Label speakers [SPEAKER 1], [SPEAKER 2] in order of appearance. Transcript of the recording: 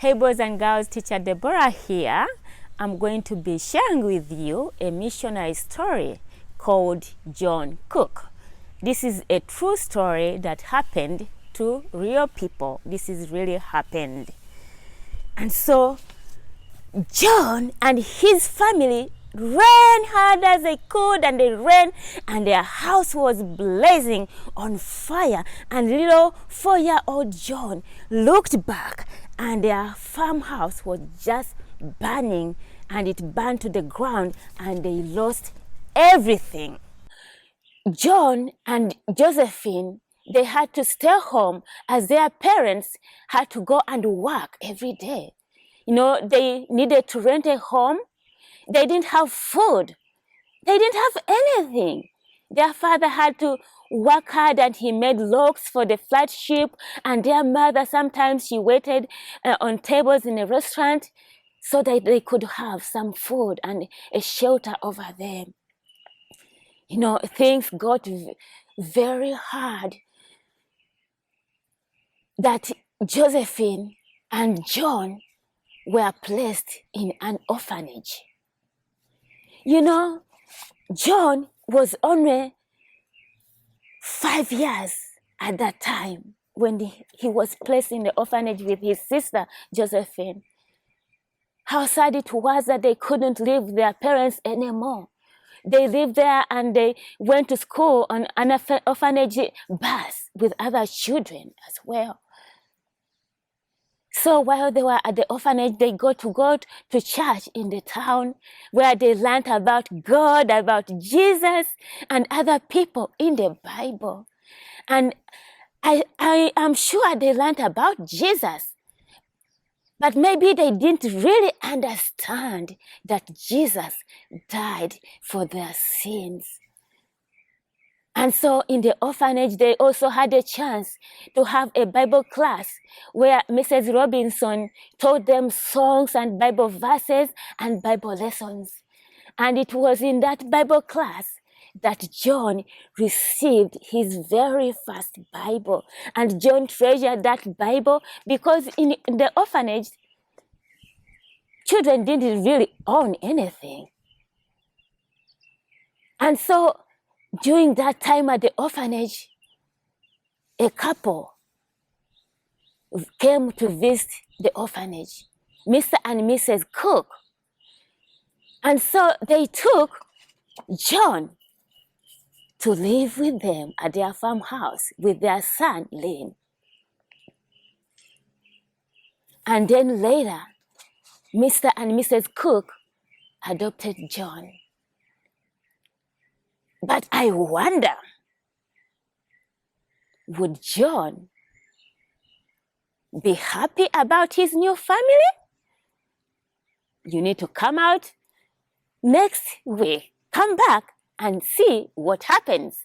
[SPEAKER 1] Hey boys and girls, Teacher Deborah here. I'm going to be sharing with you a missionary story called John Cook. This is a true story that happened to real people. This is really happened. And so John and his family ran hard as they could, and they ran, and their house was blazing on fire. And little 4-year-old John looked back, and their farmhouse was just burning, and it burned to the ground, and they lost everything. John and Josephine, they had to stay home as their parents had to go and work every day. You know, they needed to rent a home. They didn't have food. They didn't have anything. Their father had to work hard, and he made logs for the flagship. And their mother, sometimes she waited on tables in a restaurant so that they could have some food and a shelter over them. You know, things got very hard that Josephine and John were placed in an orphanage. You know, John was only 5 years at that time when he was placed in the orphanage with his sister Josephine. How sad it was that they couldn't live with their parents anymore. They lived there, and they went to school on an orphanage bus with other children as well. So while they were at the orphanage, they got to go to church in the town, where they learned about God, about Jesus, and other people in the Bible. And I am sure they learned about Jesus, but maybe they didn't really understand that Jesus died for their sins. And so in the orphanage, they also had a chance to have a Bible class where Mrs. Robinson taught them songs and Bible verses and Bible lessons. And it was in that Bible class that John received his very first Bible. And John treasured that Bible because in the orphanage, children didn't really own anything. And so during that time at the orphanage, a couple came to visit the orphanage, Mr. and Mrs. Cook. And so they took John to live with them at their farmhouse with their son, Lynn. And then later, Mr. and Mrs. Cook adopted John. But I wonder, would John be happy about his new family? You need to come out next week. Come back and see what happens.